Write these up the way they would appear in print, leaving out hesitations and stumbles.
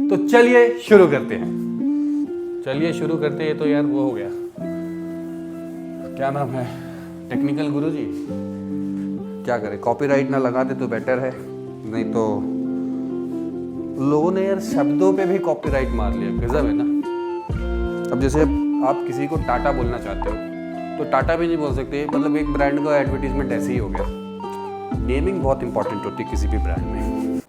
तो चलिए शुरू करते हैं। ये तो यार वो हो गया, क्या नाम है, टेक्निकल गुरुजी। क्या करें, कॉपीराइट ना लगा दे तो बेटर है, नहीं तो लोगों ने यार शब्दों पे भी कॉपीराइट मार लिया, गजब है ना। अब जैसे आप किसी को टाटा बोलना चाहते हो तो टाटा भी नहीं बोल सकते, मतलब एक ब्रांड का एडवर्टीजमेंट ऐसे ही हो गया। नेमिंग बहुत इंपॉर्टेंट होती है किसी भी ब्रांड में।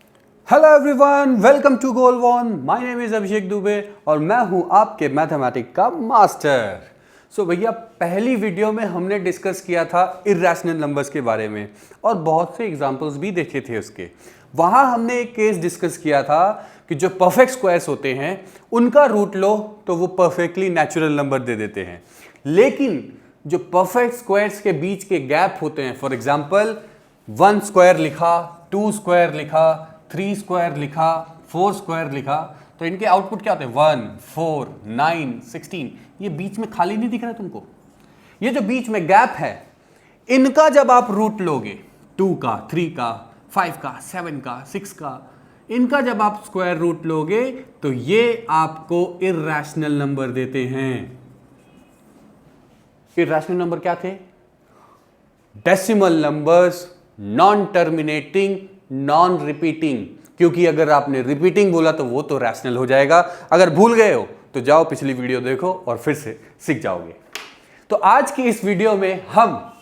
Hello everyone, welcome to goal one. My name is Abhishek Dubey और मैं हूं आपके मैथमेटिक्स का मास्टर। सो भैया, पहली वीडियो में हमने डिस्कस किया था इर्रेशनल नंबर्स के बारे में और बहुत से एग्जांपल्स भी देखे थे उसके। वहां हमने एक केस डिस्कस किया था कि जो परफेक्ट स्क्वायर्स होते हैं उनका रूट लो तो वो परफेक्टली नेचुरल नंबर दे देते हैं, लेकिन जो परफेक्ट स्क्वायर्स के बीच के गैप होते हैं, फॉर एग्जाम्पल 1 स्क्वायर लिखा, 2 स्क्वायर लिखा, 3 स्क्वायर लिखा, 4 स्क्वायर लिखा, तो इनके आउटपुट क्या होते हैं 1, 4, 9, 16। ये बीच में खाली नहीं दिख रहा है तुमको? ये जो बीच में गैप है, इनका जब आप रूट लोगे 2 का, 3 का, 5 का, 7 का, 6 का, इनका जब आप स्क्वायर रूट लोगे तो ये आपको इर्रेशनल नंबर देते हैं। इर्रेशनल नंबर क्या थे? Decimal numbers, non terminating, non repeating. क्योंकि अगर आपने रिपीटिंग बोला तो वो तो रैशनल हो जाएगा। अगर भूल गए हो तो जाओ पिछली वीडियो देखो और फिर से सीख जाओगे। तो आज की इस वीडियो में हम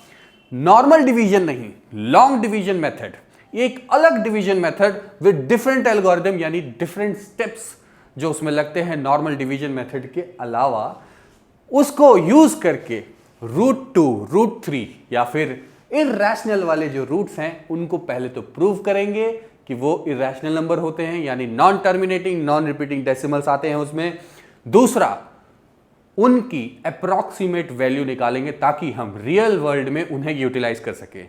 नॉर्मल डिवीजन नहीं, लॉन्ग डिवीजन मेथड, एक अलग division method with different algorithm, यानी डिफरेंट स्टेप्स जो उसमें लगते हैं नॉर्मल डिवीजन मेथड के अलावा, उसको यूज करके रूट 2, रूट 3 या फिर इर्रेशनल वाले जो रूट्स हैं उनको पहले तो प्रूव करेंगे कि वो इर्रेशनल नंबर होते हैं, यानी non terminating, non repeating decimals आते हैं उसमें। दूसरा, उनकी अप्रॉक्सीमेट वैल्यू निकालेंगे ताकि हम रियल वर्ल्ड में उन्हें यूटिलाइज कर सके।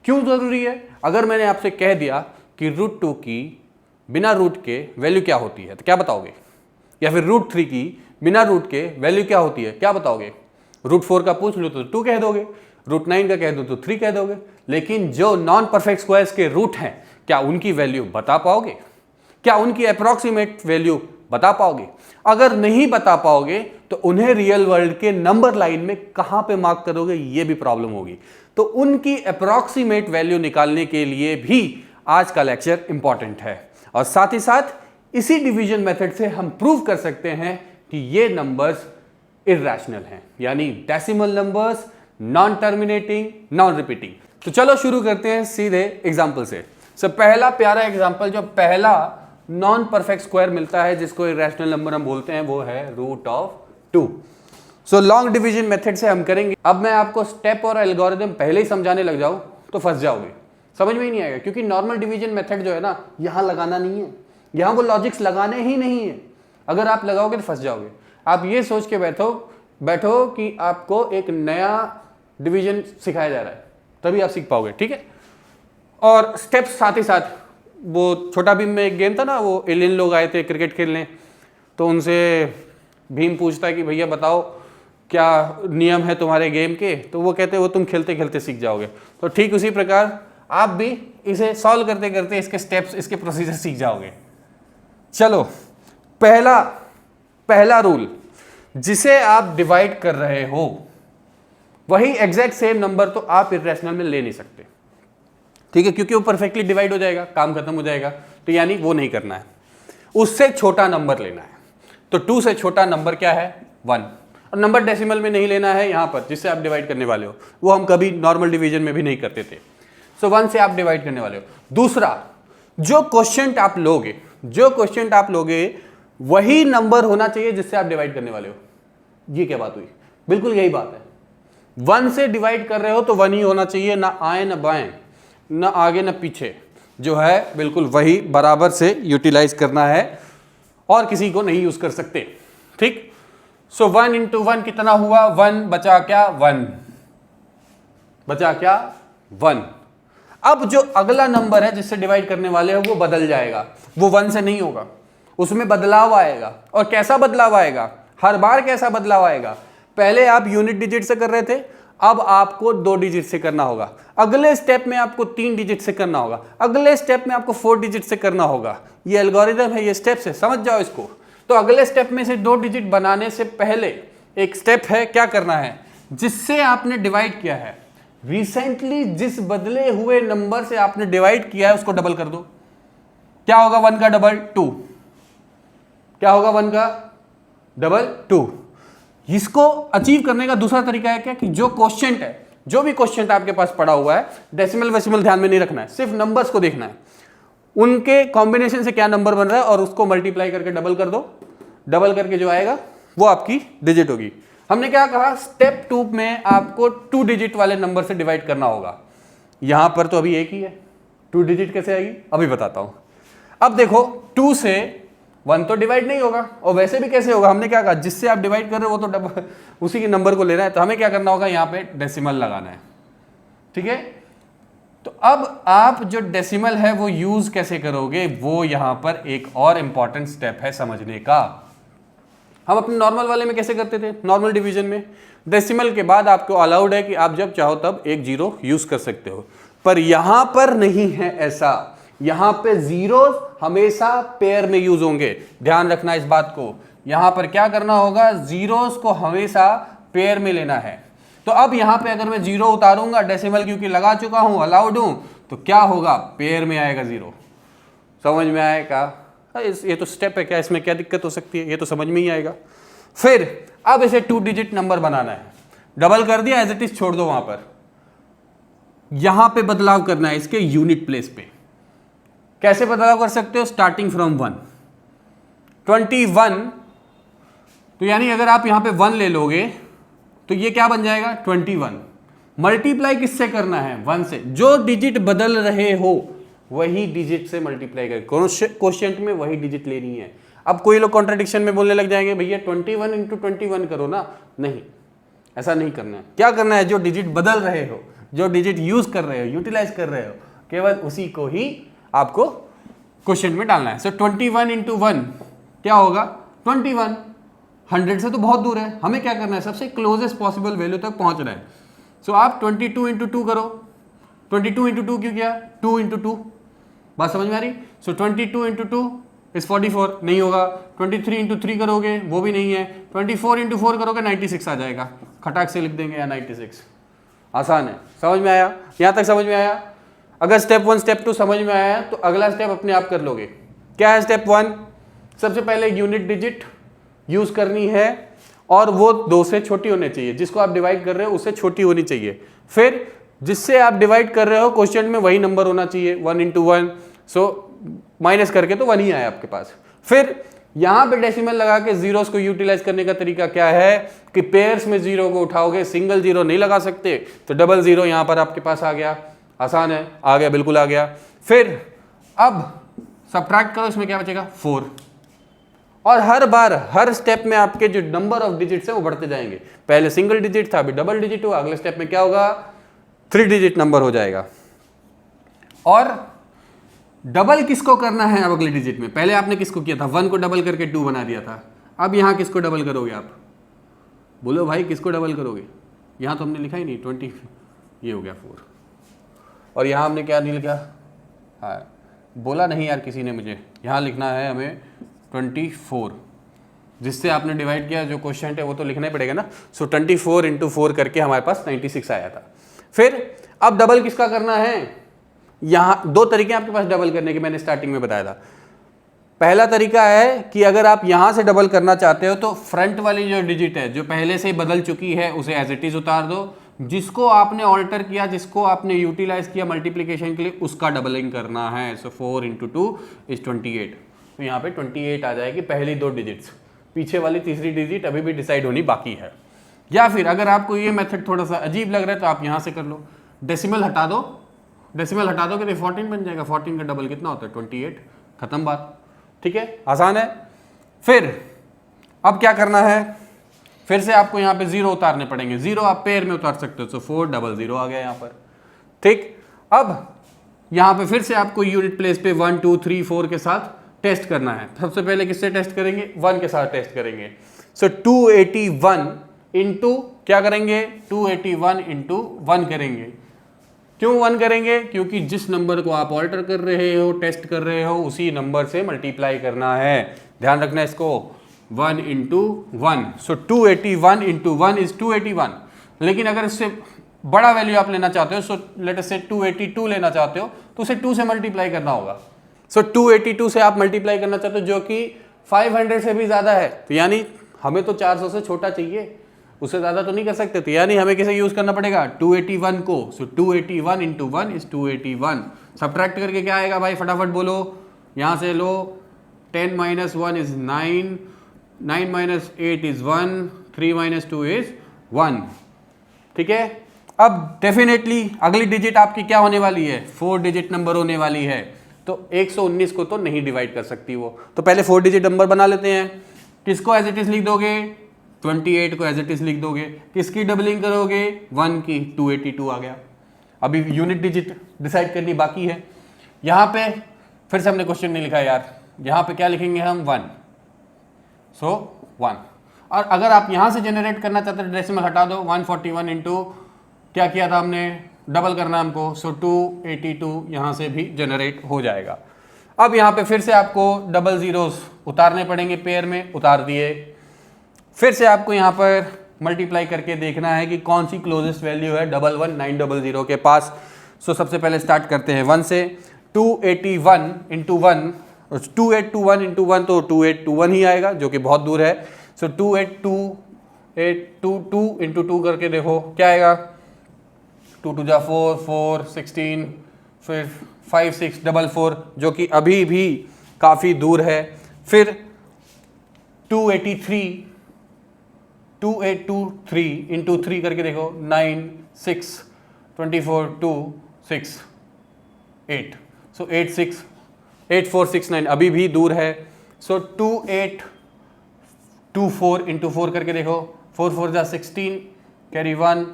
क्यों जरूरी है? अगर मैंने आपसे कह दिया कि रूट 2 की बिना रूट के वैल्यू क्या होती है तो क्या बताओगे? या फिर रूट 3 की बिना रूट के वैल्यू क्या होती है, क्या बताओगे? रूट 4 का पूछ लो तो 2 कह दोगे, रूट 9 का कह दो तो 3 कह दोगे। लेकिन जो नॉन परफेक्ट स्क्वायर्स के रूट हैं, क्या उनकी वैल्यू बता पाओगे? क्या उनकी अप्रॉक्सीमेट वैल्यू बता पाओगे? अगर नहीं बता पाओगे तो उन्हें रियल वर्ल्ड के नंबर लाइन में कहां पे मार्क करोगे, ये भी प्रॉब्लम होगी। तो उनकी अप्रॉक्सीमेट वैल्यू निकालने के लिए भी आज का लेक्चर इंपॉर्टेंट है। और साथ ही साथ इसी डिवीजन मेथड से हम प्रूव कर सकते हैं कि ये नंबर्स इर्रेशनल हैं, यानी decimal numbers, non terminating, non repeating. तो चलो शुरू करते हैं सीधे एग्जांपल से। पहला प्यारा एग्जांपल, जो पहला नॉन परफेक्ट स्क्वायर मिलता है जिसको इर्रेशनल नंबर हम बोलते हैं, वो है root of 2। So long division method से हम करेंगे। अब मैं आपको स्टेप और एल्गोरिथम पहले ही समझाने लग जाऊं तो फंस जाओगे, समझ में ही नहीं आएगा। क्योंकि नॉर्मल डिवीजन मेथड जो है ना, यहां लगाना नहीं है, यहां वो लॉजिक्स लगाने ही नहीं है। अगर आप लगाओगे तो फंस जाओगे। आप ये सोच के बैठो कि आपको एक नया डिवीजन सिखाया जा रहा है, तभी आप सीख पाओगे, ठीक है। और स्टेप्स साथ ही साथ, वो छोटा भीम में एक गेम था ना, वो एलियन लोग आए थे क्रिकेट खेलने, तो उनसे भीम पूछता है कि भैया बताओ क्या नियम है तुम्हारे गेम के, तो वो कहते हैं वो तुम खेलते खेलते सीख जाओगे। तो ठीक उसी प्रकार आप भी इसे सॉल्व करते करते इसके स्टेप्स, इसके प्रोसीजर सीख जाओगे। चलो, पहला रूल, जिसे आप डिवाइड कर रहे हो वही एग्जैक्ट सेम नंबर तो आप इर्रेशनल में ले नहीं सकते, ठीक है, क्योंकि वो परफेक्टली डिवाइड हो जाएगा, काम खत्म हो जाएगा। तो यानी वो नहीं करना है, उससे छोटा नंबर लेना है। तो 2 से छोटा नंबर क्या है? 1। और नंबर डेसिमल में नहीं लेना है यहां पर, जिससे आप डिवाइड करने वाले हो, वो हम कभी नॉर्मल डिवीजन में भी नहीं करते थे। सो 1 से आप डिवाइड करने वाले हो। दूसरा, जो क्वोशिएंट आप लोगे वही नंबर होना चाहिए जिससे आप डिवाइड करने वाले हो। ये क्या बात हुई? बिल्कुल यही बात है। 1 से डिवाइड कर रहे हो तो 1 ही होना चाहिए, ना आए ना बाएं, ना आगे ना पीछे, जो है बिल्कुल वही बराबर से यूटिलाइज करना है और किसी को नहीं यूज कर सकते, ठीक। सो 1 इंटू 1 कितना हुआ? 1 बचा क्या? 1 बचा क्या? 1। अब जो अगला नंबर है जिससे डिवाइड करने वाले हो वो बदल जाएगा, वो 1 से नहीं होगा, उसमें बदलाव आएगा। और कैसा बदलाव आएगा? हर बार कैसा बदलाव आएगा? पहले आप यूनिट डिजिट से कर रहे थे, अब आपको 2 डिजिट से करना होगा, अगले स्टेप में आपको 3 डिजिट से करना होगा, अगले स्टेप में आपको 4 डिजिट से करना होगा। ये एल्गोरिदम है, ये स्टेप्स है, समझ जाओ इसको। तो अगले स्टेप में से 2 डिजिट बनाने से पहले एक स्टेप है, क्या करना है, जिससे आपने डिवाइड किया है, रिसेंटली जिस बदले हुए नंबर से आपने डिवाइड किया है उसको डबल कर दो। क्या होगा 1 का डबल 2, क्या होगा 1 का डबल 2। इसको अचीव करने का दूसरा तरीका है क्या, कि जो क्वोशिएंट है, जो भी क्वोशिएंट आपके पास पड़ा हुआ है, डेसिमल वेसिमल ध्यान में नहीं रखना है, सिर्फ नंबर्स को देखना है, उनके कॉम्बिनेशन से क्या नंबर बन रहा है और उसको मल्टीप्लाई करके डबल कर दो। डबल करके जो आएगा वो आपकी डिजिट होगी। हमने क्या कहा, स्टेप 2 में आपको 2 डिजिट वाले नंबर से डिवाइड करना होगा। यहां पर तो अभी एक ही है, 2 डिजिट कैसे आएगी अभी बताता हूं। अब देखो 2 से 1 तो डिवाइड नहीं होगा, और वैसे भी कैसे होगा, हमने क्या कहा, जिससे आप डिवाइड कर रहे हो वो तो उसी के नंबर को लेना है, तो हमें क्या करना होगा, यहाँ पे डेसिमल लगाना है। ठीक है, तो अब आप जो डेसिमल है वो यूज कैसे करोगे, वो यहां पर एक और इंपॉर्टेंट स्टेप है समझने का। हम अपने नॉर्मल वाले में कैसे करते थे, नॉर्मल डिवीजन में डेसिमल के बाद आपको अलाउड है कि आप जब चाहो तब एक जीरो यूज कर सकते हो, पर यहां पर नहीं है ऐसा। यहां पे जीरोस हमेशा पेयर में यूज होंगे, ध्यान रखना इस बात को। यहां पर क्या करना होगा, जीरोस को हमेशा पेयर में लेना है। तो अब यहां पे अगर मैं जीरो उतारूंगा, डेसिमल क्योंकि लगा चुका हूं, अलाउड हूं, तो क्या होगा, पेयर में आएगा जीरो। समझ में आएगा, ये तो स्टेप है, क्या इसमें क्या दिक्कत हो सकती है, ये तो समझ में ही आएगा। फिर अब इसे 2 डिजिट नंबर बनाना है, डबल कर दिया, एज इट इज छोड़ दो, वहां पर यहां पे बदलाव करना है इसके यूनिट प्लेस पे। कैसे बदलाव कर सकते हो, स्टार्टिंग फ्रॉम 1, 21, तो यानी अगर आप यहां पे 1 ले लोगे तो ये क्या बन जाएगा 21। मल्टीप्लाई किससे करना है, 1 से। जो डिजिट बदल रहे हो वही डिजिट से मल्टीप्लाई कर, क्वोशिएंट में वही डिजिट लेनी है। अब कोई लोग कॉन्ट्रडिक्शन में बोलने लग जाएंगे, भैया 21 इंटू 21 करो ना, नहीं, ऐसा नहीं करना है। क्या करना है, जो डिजिट बदल रहे हो, जो डिजिट यूज कर रहे हो, यूटिलाइज कर रहे हो, केवल उसी को ही आपको क्वोशिएंट में डालना है। सो 21 इंटू 1 क्या होगा 21। 100 से तो बहुत दूर है, हमें क्या करना है, सबसे क्लोजेस्ट पॉसिबल वैल्यू तक पहुंचना है। सो आप 22 इंटू 2 करो। 22 इंटू 2 क्यों किया, 2 इंटू 2, बात समझ में आ रही। सो 22 इंटू 2 इज 44, नहीं होगा। 23 इंटू 3 करोगे, वो भी नहीं है। 24 इंटू 4 करोगे, 96 आ जाएगा, खटाक से लिख देंगे या 96। आसान है, समझ में आया, यहाँ तक समझ में आया। अगर स्टेप 1 स्टेप 2 समझ में आया तो अगला स्टेप अपने आप कर लोगे। क्या है स्टेप 1, सबसे पहले यूनिट डिजिट यूज करनी है, और वो 2 से छोटी होनी चाहिए, जिसको आप डिवाइड कर रहे हो उससे छोटी होनी चाहिए। फिर जिससे आप डिवाइड कर रहे हो क्वोशिएंट में वही नंबर होना चाहिए, 1 इंटू 1, सो माइनस करके तो 1 ही आया आपके पास। फिर यहां पे डेसिमल लगा के जीरोस को यूटिलाइज करने का तरीका क्या है, कि पेयर्स में जीरो को उठाओगे, सिंगल जीरो नहीं लगा सकते, तो डबल जीरो यहां पर आपके पास आ गया। आसान है, आ गया, बिल्कुल आ गया। फिर अब सबट्रैक्ट करो, इसमें क्या बचेगा 4, और हर बार हर स्टेप में आपके जो नंबर ऑफ डिजिट्स है वो बढ़ते जाएंगे। पहले सिंगल डिजिट था, अभी डबल डिजिट हुआ, अगले स्टेप में क्या होगा 3 डिजिट नंबर हो जाएगा। और डबल किसको करना है अब अगले डिजिट में, पहले आपने किसको किया था, 1 को डबल करके 2 बना दिया था। अब यहां किसको डबल करोगे आप, बोलो भाई किसको डबल करोगे। यहां तो हमने लिखा ही नहीं 20, ये हो गया 4, और यहां हमने क्या नहीं लिखा, हाँ बोला नहीं यार किसी ने मुझे, यहां लिखना है हमें 24, जिससे आपने डिवाइड किया, जो क्वोशिएंट है वो तो लिखना ही पड़ेगा ना। सो 24 इंटू 4 करके हमारे पास 96 आया था। फिर अब डबल किसका करना है, यहां 2 तरीके आपके पास डबल करने के, मैंने स्टार्टिंग में बताया था। पहला तरीका है कि अगर आप यहां से डबल करना चाहते हो तो फ्रंट वाली जो डिजिट है जो पहले से ही बदल चुकी है उसे एज इट इज उतार दो, जिसको आपने ऑल्टर किया, जिसको आपने यूटिलाइज किया मल्टीप्लिकेशन के लिए, उसका डबलिंग करना है। सो 4 इंटू 2 इज 28, तो यहाँ पे 28 आ जाएगी पहली 2 डिजिट्स, पीछे वाली तीसरी डिजिट अभी भी डिसाइड होनी बाकी है। या फिर अगर आपको ये मेथड थोड़ा सा अजीब लग रहा है तो आप यहाँ से कर लो, डेसिमल हटा दो, डेसिमल हटा दोगे तो 14 बन जाएगा। 14 का डबल कितना होता है 28, खत्म बात। ठीक है, आसान है। फिर अब क्या करना है, फिर से आपको यहाँ पे 0 उतारने पड़ेंगे। 0 आप पेयर में उतार सकते हो, तो 400 आ गया यहाँ पर। ठीक, अब यहाँ पे फिर से आपको यूनिट प्लेस पे 1 2 3 4 के साथ टेस्ट करना है। सबसे पहले किससे टेस्ट करेंगे, 1 के साथ टेस्ट करेंगे। सो 281 इंटू क्या करेंगे 281 इंटू 1 करेंगे। क्यों 1 करेंगे? क्योंकि जिस नंबर को आप ऑल्टर कर रहे हो, टेस्ट कर रहे हो, उसी नंबर से मल्टीप्लाई करना है। ध्यान रखना इसको, 1 इंटू 1। So 281 into 1 is 281। लेकिन अगर इससे बड़ा वैल्यू आप लेना चाहते हो, सो लेट अस से 282 लेना चाहते हो, तो उसे 2 से मल्टीप्लाई करना होगा। सो 282 से आप मल्टीप्लाई करना चाहते हो जो कि 500 से भी ज़्यादा है, तो यानी हमें तो 400 से छोटा चाहिए, उससे ज़्यादा तो नहीं कर सकते। तो यानी हमें किसे यूज़ करना पड़ेगा 281 को। सो 281 इंटू 1 इज 281। सब्ट्रैक्ट करके क्या आएगा भाई, फटाफट बोलो। यहाँ से लो 10 minus 1 is 9, 9 minus 8 is 1, 3 minus 2 is 1। ठीक है, अब डेफिनेटली अगली डिजिट आपकी क्या होने वाली है, 4 डिजिट नंबर होने वाली है। तो 119 को तो नहीं डिवाइड कर सकती वो, तो पहले 4 डिजिट नंबर बना लेते हैं। किसको एज इट इज लिख दोगे, 28 को एज इट इज लिख दोगे। किसकी डबलिंग करोगे, 1 की, 282 आ गया। अभी यूनिट डिजिट डिसाइड करनी बाकी है। यहाँ पे फिर से हमने क्वेश्चन नहीं लिखा यार, यहाँ पे क्या लिखेंगे हम 1, सो 1। और अगर आप यहाँ से जनरेट करना चाहते हो डेसिमल हटा दो, 141 इंटू क्या किया था हमने, डबल करना हमको, सो 282 यहाँ से भी जनरेट हो जाएगा। अब यहाँ पे फिर से आपको डबल जीरोस उतारने पड़ेंगे, पेयर में उतार दिए। फिर से आपको यहाँ पर मल्टीप्लाई करके देखना है कि कौन सी क्लोजेस्ट वैल्यू है 11900 के पास। सो सबसे पहले स्टार्ट करते हैं 1 से। 281 इंटू 1, 2821 इंटू 1 तो 2821 ही आएगा जो कि बहुत दूर है। सो 282 इंटू 2 करके देखो क्या आएगा, 2 2 जा 4, 4 16, फिर 5 6 4 जो कि अभी भी काफ़ी दूर है। फिर 2823 इंटू 3 करके देखो, 9 6 24 2 6 8, सो 8469 अभी भी दूर है। सो 2824 इंटू 4 करके देखो, 4 4 जा 16 कैरी 1,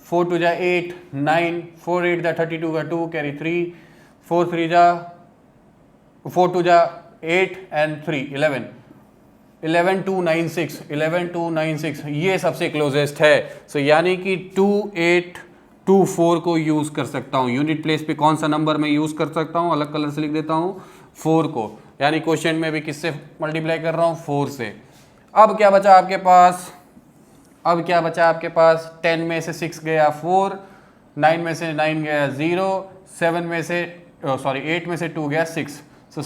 4 2 जा 8 9, 4 8 जा 32 का 2 कैरी 3, 4 3 जा 4 2 जा 8 एंड 3 11, 11296 ये सबसे क्लोजेस्ट है। सो यानी कि 2824 को यूज़ कर सकता हूँ। यूनिट प्लेस पे कौन सा नंबर मैं यूज़ कर सकता हूँ, अलग कलर से लिख देता हूँ, 4 को। यानी क्वेश्चन में भी किससे मल्टीप्लाई कर रहा हूँ, 4 से। अब क्या बचा आपके पास, 10 में से 6 गया 4, 9 में से 9 गया 0, 7 में से 8 में से 2 गया 6, सो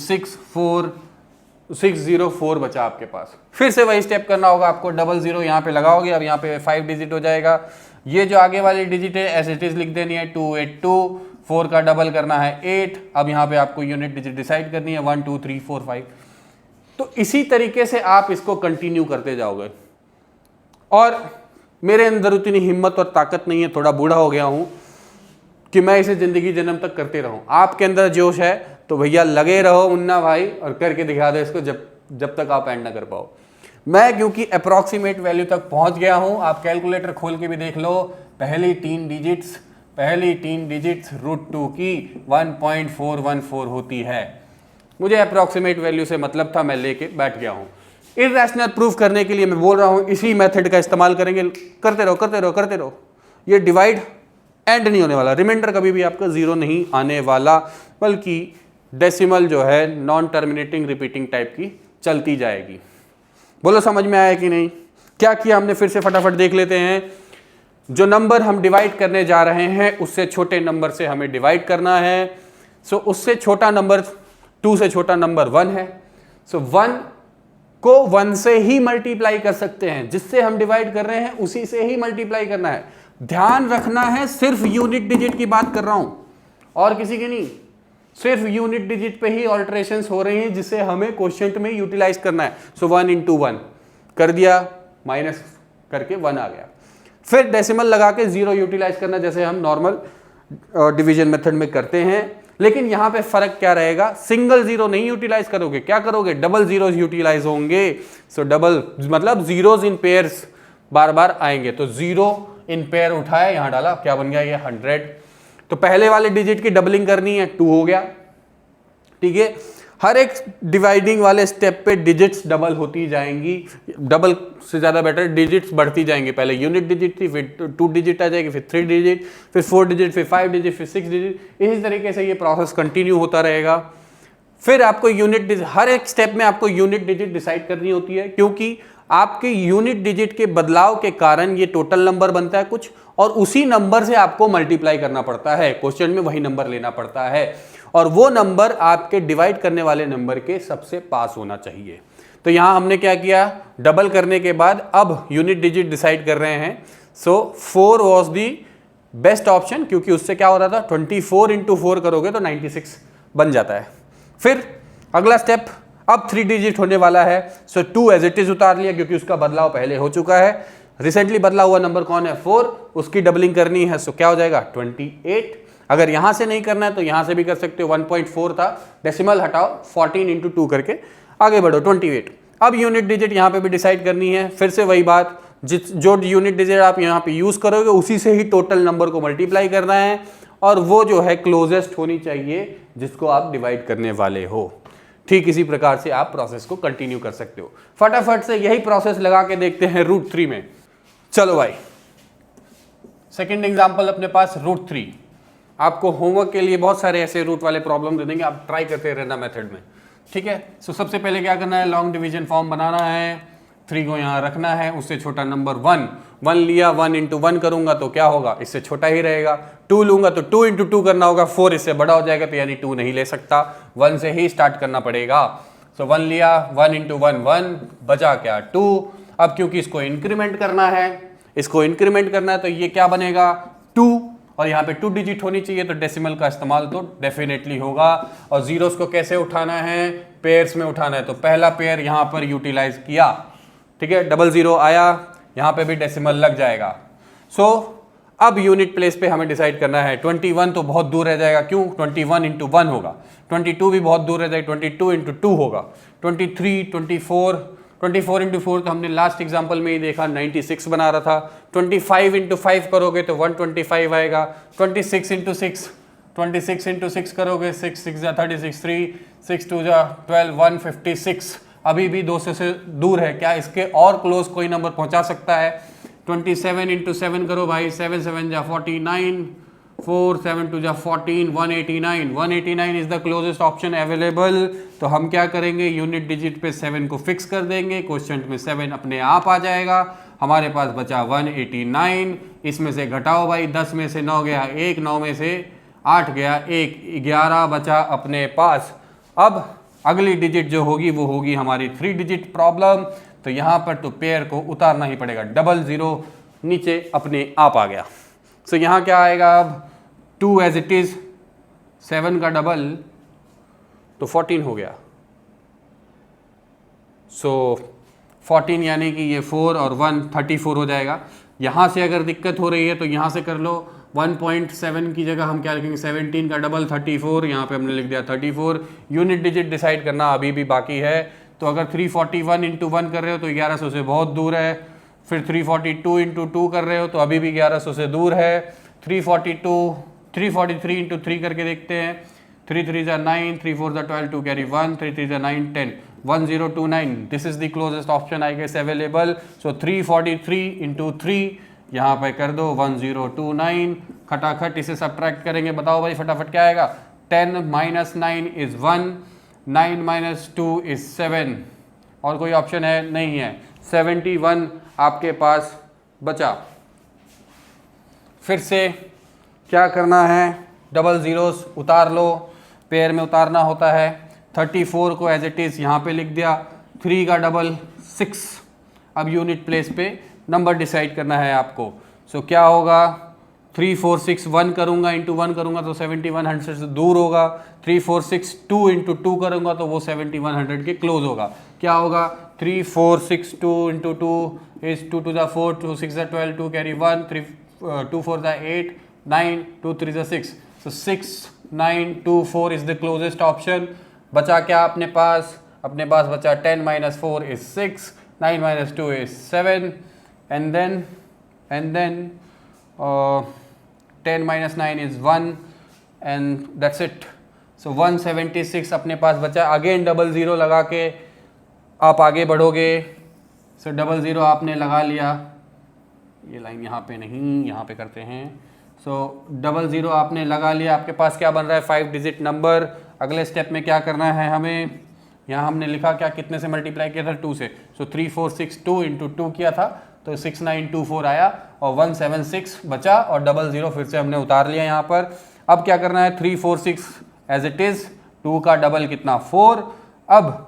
604 बचा आपके पास। फिर से वही स्टेप करना होगा आपको, 00 यहाँ पे लगाओगे, अब यहाँ पे 5 डिजिट हो जाएगा। ये जो आगे वाली डिजिट है एज इट इज लिख देनी है 282, 4 का डबल करना है 8। अब यहाँ पे आपको यूनिट डिजिट डिसाइड करनी है 1 2 3 4 5। तो इसी तरीके से आप इसको कंटिन्यू करते जाओगे। और मेरे अंदर उतनी हिम्मत और ताकत नहीं है, थोड़ा बूढ़ा हो गया हूँ कि मैं इसे ज़िंदगी जन्म तक करते रहूँ। आपके अंदर जोश है तो भैया लगे रहो मुन्ना भाई, और करके दिखा दो इसको जब तक आप एंड ना कर पाओ। मैं क्योंकि अप्रॉक्सीमेट वैल्यू तक पहुँच गया हूँ, आप कैलकुलेटर खोल के भी देख लो, पहली तीन डिजिट्स √2 की 1.414 होती है। मुझे अप्रॉक्सीमेट वैल्यू से मतलब था, मैं लेके बैठ गया हूँ। इरैशनल प्रूफ करने के लिए मैं बोल रहा हूँ इसी मेथड का इस्तेमाल करेंगे, करते रहो। ये डिवाइड एंड नहीं होने वाला, रिमाइंडर कभी भी आपका 0 नहीं आने वाला, बल्कि डेसिमल जो है नॉन टर्मिनेटिंग रिपीटिंग टाइप की चलती जाएगी। बोलो समझ में आया कि नहीं? क्या किया हमने, फिर से फटाफट देख लेते हैं। जो नंबर हम डिवाइड करने जा रहे हैं उससे छोटे नंबर से हमें डिवाइड करना है। सो उससे छोटा नंबर 2 से छोटा नंबर 1 है। सो 1 को 1 से ही मल्टीप्लाई कर सकते हैं, जिससे हम डिवाइड कर रहे हैं उसी से ही मल्टीप्लाई करना है। ध्यान रखना है, सिर्फ यूनिट डिजिट की बात कर रहा हूं और किसी की नहीं, सिर्फ यूनिट डिजिट पे ही ऑल्टरेशंस हो रही हैं जिसे हमें क्वोशिएंट में यूटिलाइज करना है। सो 1 इंटू 1 कर दिया, माइनस करके 1 आ गया। फिर डेसिमल लगा के 0 यूटिलाइज करना, जैसे हम नॉर्मल डिवीजन मेथड में करते हैं। लेकिन यहां पे फर्क क्या रहेगा, सिंगल 0 नहीं यूटिलाइज करोगे, क्या करोगे, डबल जीरोस यूटिलाइज होंगे। सो डबल मतलब जीरोस इन पेयर्स बार बार आएंगे। तो 0 इन पेयर उठाया, यहां डाला, क्या बन गया ये 100। तो पहले वाले डिजिट की डबलिंग करनी है, 2 हो गया, ठीक है। हर एक डिवाइडिंग वाले स्टेप पे डिजिट्स डबल होती जाएंगी, डबल से ज़्यादा बेटर, डिजिट्स बढ़ती जाएंगी। पहले यूनिट डिजिट थी, फिर 2 डिजिट आ जाएगी, फिर 3 डिजिट, फिर 4 डिजिट, फिर 5 डिजिट, फिर 6 डिजिट। इसी तरीके से ये प्रोसेस कंटिन्यू होता रहेगा। फिर आपको हर एक स्टेप में आपको यूनिट डिजिट डिसाइड करनी होती है, क्योंकि आपके यूनिट डिजिट के बदलाव के कारण ये टोटल नंबर बनता है कुछ, और उसी नंबर से आपको मल्टीप्लाई करना पड़ता है। क्वेश्चन में वही नंबर लेना पड़ता है, और वो नंबर आपके डिवाइड करने वाले नंबर के सबसे पास होना चाहिए। तो यहां हमने क्या किया, डबल करने के बाद अब यूनिट डिजिट डिसाइड कर रहे हैं। सो 4 वॉज दी बेस्ट ऑप्शन, क्योंकि उससे क्या हो रहा था, 24 इंटू 4 करोगे तो 96 बन जाता है। फिर अगला स्टेप, अब 3 डिजिट होने वाला है। सो 2 एज इट इज उतार लिया, क्योंकि उसका बदलाव पहले हो चुका है। रिसेंटली बदला हुआ नंबर कौन है, 4, उसकी डबलिंग करनी है। सो क्या हो जाएगा, 28। अगर यहां से नहीं करना है तो यहां से भी कर सकते हो, 1.4 था, डेसिमल हटाओ, 14 इंटू 2 करके आगे बढ़ो, 28। अब यूनिट डिजिट यहां पे भी डिसाइड करनी है। फिर से वही बात, जो यूनिट डिजिट आप यहां पे यूज करोगे उसी से ही टोटल नंबर को मल्टीप्लाई करना है, और वो जो है क्लोजेस्ट होनी चाहिए जिसको आप डिवाइड करने वाले हो। ठीक इसी प्रकार से आप प्रोसेस को कंटिन्यू कर सकते हो। फटाफट से यही प्रोसेस लगा के देखते हैं √3 में। चलो भाई, सेकंड एग्जांपल अपने पास √3। आपको होमवर्क के लिए बहुत सारे ऐसे रूट वाले प्रॉब्लम दे देंगे, आप ट्राई करते रहना मेथड में, ठीक है। सो सबसे पहले क्या करना है, लॉन्ग डिवीजन फॉर्म बनाना है, 3 को यहाँ रखना है, उससे छोटा नंबर 1 लिया, 1 इंटू 1 करूंगा तो क्या होगा, इससे छोटा ही रहेगा। 2 लूंगा तो 2 इंटू 2 करना होगा, 4 इससे बड़ा हो जाएगा, तो यानी 2 नहीं ले सकता, 1 से ही स्टार्ट करना पड़ेगा। सो 1 लिया, 1 इंटू 1 1, बचा क्या 2। अब क्योंकि इसको इंक्रीमेंट करना है, तो ये क्या बनेगा 2, और यहाँ पे 2 डिजिट होनी चाहिए, तो डेसिमल का इस्तेमाल तो डेफिनेटली होगा। और जीरोस को कैसे उठाना है, पेयर्स में उठाना है, तो पहला पेयर यहाँ पर यूटिलाइज किया, ठीक है, 00 आया, यहाँ पे भी डेसिमल लग जाएगा। सो अब यूनिट प्लेस पे हमें डिसाइड करना है। 21 तो बहुत दूर रह जाएगा, क्यों, 21 इंटू 1 होगा। 22 भी बहुत दूर रह जाएगा, 22 इंटू 2 होगा। 23, 24 इंटू 4 तो हमने लास्ट एग्जाम्पल में ही देखा 96 बना रहा था। 25 इंटू 5 करोगे तो 125 आएगा। 26 इंटू 6 करोगे, 6 6 36, 3 6 2 12, 156 अभी भी 200 से दूर है। क्या इसके और क्लोज कोई नंबर पहुंचा सकता है? 27 इंटू 7 करो भाई, 7 7 49, 4 7 2 14, 189। 189 is the closest option available. तो हम क्या करेंगे, यूनिट डिजिट पे 7 को फिक्स कर देंगे, क्वेश्चन में 7 अपने आप आ जाएगा। हमारे पास बचा 189, इसमें से घटाओ भाई, 10 में से 9 गया 1, 9 में से 8 गया 1, 11 बचा अपने पास। अब अगली डिजिट जो होगी वो होगी हमारी 3 डिजिट प्रॉब्लम। तो यहाँ पर तो पेयर को उतारना ही पड़ेगा, 00 नीचे अपने आप आ गया। सो यहाँ क्या आएगा, अब 2 एज इट इज, 7 का डबल तो 14 हो गया। सो 14 यानी कि ये 4 और 1 34 हो जाएगा। यहाँ से अगर दिक्कत हो रही है तो यहाँ से कर लो, 1.7 की जगह हम क्या लिखेंगे, 17 का डबल 34, यहाँ पे हमने लिख दिया 34। यूनिट डिजिट डिसाइड करना अभी भी बाकी है। तो अगर 341 इंटू 1 कर रहे हो तो 1100 से बहुत दूर है। फिर 342 इंटू 2 कर रहे हो तो अभी भी 1100 से दूर है। 343 इंटू 3 करके देखते हैं। 3 3 जा 9, 3 4 जा 12, 2 कैरी 1, 3 3 जा 9 10, 1029। This is the closest option I guess available. So 343 into 3 यहाँ पे कर दो 1029, खटाखट इसे सब्ट्रैक्ट करेंगे। बताओ भाई फटाफट क्या आएगा, 10 माइनस 9 इज 1, 9 माइनस 2 इज 7। और कोई ऑप्शन है? नहीं है। 71 आपके पास बचा। फिर से क्या करना है, डबल जीरोस उतार लो, पेयर में उतारना होता है। 34 को एज इट इज़ यहाँ पे लिख दिया, 3 का डबल 6। अब यूनिट प्लेस पे नंबर डिसाइड करना है आपको। सो क्या होगा, 3 4 6 1 करूँगा इंटू 1 करूँगा तो 7100 से दूर होगा। 3 4 6 2 इंटू 2 करूँगा तो वो 7100 के क्लोज होगा। क्या होगा, 3 4 6 2 इंटू 2 इज 2 2 जा 4, 2 6 जा 12, 2 कैरी 1, 3 2 4 जा 8, 9 2 3 जा 6। सो 6 9 2 4 इज द क्लोजेस्ट ऑप्शन। बचा क्या अपने पास? अपने पास बचा 10 minus 4 is 6, 9 minus 2 is 7, and then 10 minus 9 is 1, and that's it. सो 176 अपने पास बचा। अगेन डबल ज़ीरो लगा के आप आगे बढ़ोगे। सो डबल ज़ीरो आपने लगा लिया, ये लाइन यहाँ पे नहीं, यहाँ पे करते हैं। सो डबल ज़ीरो आपने लगा लिया, आपके पास क्या बन रहा है 5 डिजिट नंबर। अगले स्टेप में क्या करना है हमें, यहाँ हमने लिखा क्या, कितने से मल्टीप्लाई किया था 2 से। सो 3462 इंटू 2 किया था तो 6924 आया और 176 बचा और डबल ज़ीरो फिर से हमने उतार लिया यहाँ पर। अब क्या करना है 346 एज इट इज़, 2 का डबल कितना 4। अब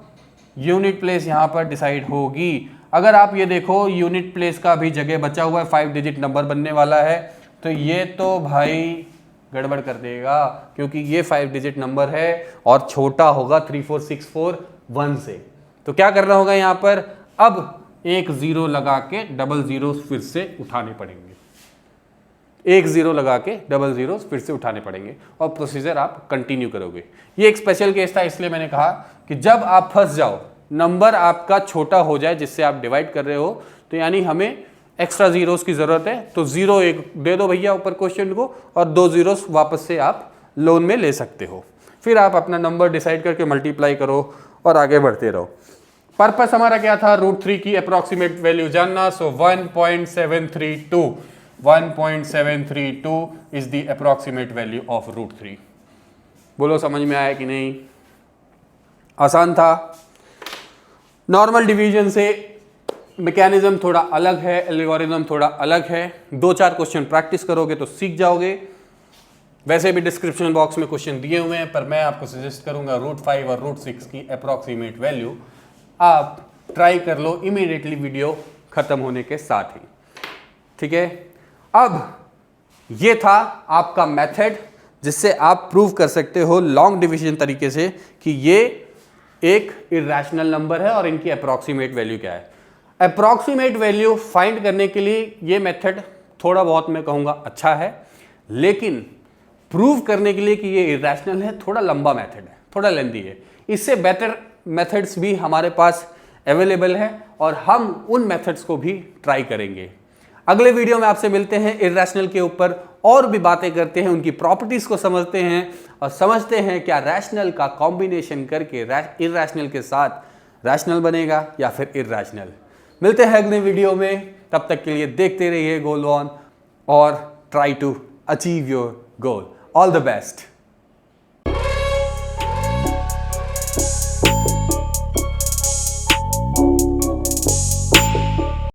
यूनिट प्लेस यहाँ पर डिसाइड होगी। अगर आप ये देखो यूनिट प्लेस का भी जगह बचा हुआ है, 5 डिजिट नंबर बनने वाला है, तो ये तो भाई गड़बड़ कर देगा क्योंकि ये 5 डिजिट नंबर है और छोटा होगा 34641 से। तो क्या करना होगा यहाँ पर, अब एक ज़ीरो लगा के डबल ज़ीरो फिर से उठाने पड़ेंगे, एक ज़ीरो लगा के डबल ज़ीरो फिर से उठाने पड़ेंगे और प्रोसीजर आप कंटिन्यू करोगे। ये एक स्पेशल केस था, इसलिए मैंने कहा कि जब आप फंस जाओ, नंबर आपका छोटा हो जाए जिससे आप डिवाइड कर रहे हो, तो यानी हमें एक्स्ट्रा ज़ीरोस की ज़रूरत है, तो ज़ीरो एक दे दो भैया ऊपर क्वेश्चन को और 2 ज़ीरोस वापस से आप लोन में ले सकते हो। फिर आप अपना नंबर डिसाइड करके मल्टीप्लाई करो और आगे बढ़ते रहो। पर्पस हमारा क्या था, √3 की अप्रॉक्सीमेट वैल्यू जानना। सो 1.732 is the approximate value of √3। बोलो समझ में आया कि नहीं? आसान था। नॉर्मल डिवीजन से मैकेनिज्म थोड़ा अलग है, एल्गोरिथम थोड़ा अलग है। 2-4 क्वेश्चन प्रैक्टिस करोगे तो सीख जाओगे। वैसे भी डिस्क्रिप्शन बॉक्स में क्वेश्चन दिए हुए हैं, पर मैं आपको सजेस्ट करूंगा √5 और √6 की अप्रॉक्सीमेट वैल्यू आप ट्राई कर लो इमीडिएटली वीडियो खत्म होने के साथ ही। ठीक है, अब ये था आपका मेथड जिससे आप प्रूव कर सकते हो लॉन्ग डिवीजन तरीके से कि ये एक इरेशनल नंबर है और इनकी अप्रॉक्सीमेट वैल्यू क्या है। अप्रॉक्सीमेट वैल्यू फाइंड करने के लिए ये मेथड थोड़ा बहुत मैं कहूँगा अच्छा है, लेकिन प्रूव करने के लिए कि ये इरेशनल है थोड़ा लंबा मेथड है, थोड़ा लेंदी है। इससे बेटर मेथड्स भी हमारे पास अवेलेबल है और हम उन मेथड्स को भी ट्राई करेंगे। अगले वीडियो में आपसे मिलते हैं, इरेशनल के ऊपर और भी बातें करते हैं, उनकी प्रॉपर्टीज को समझते हैं और समझते हैं क्या रैशनल का कॉम्बिनेशन करके इरेशनल के साथ रैशनल बनेगा या फिर इरेशनल। मिलते हैं अगले वीडियो में, तब तक के लिए देखते रहिए गोल ऑन और try to achieve your goal. All the best.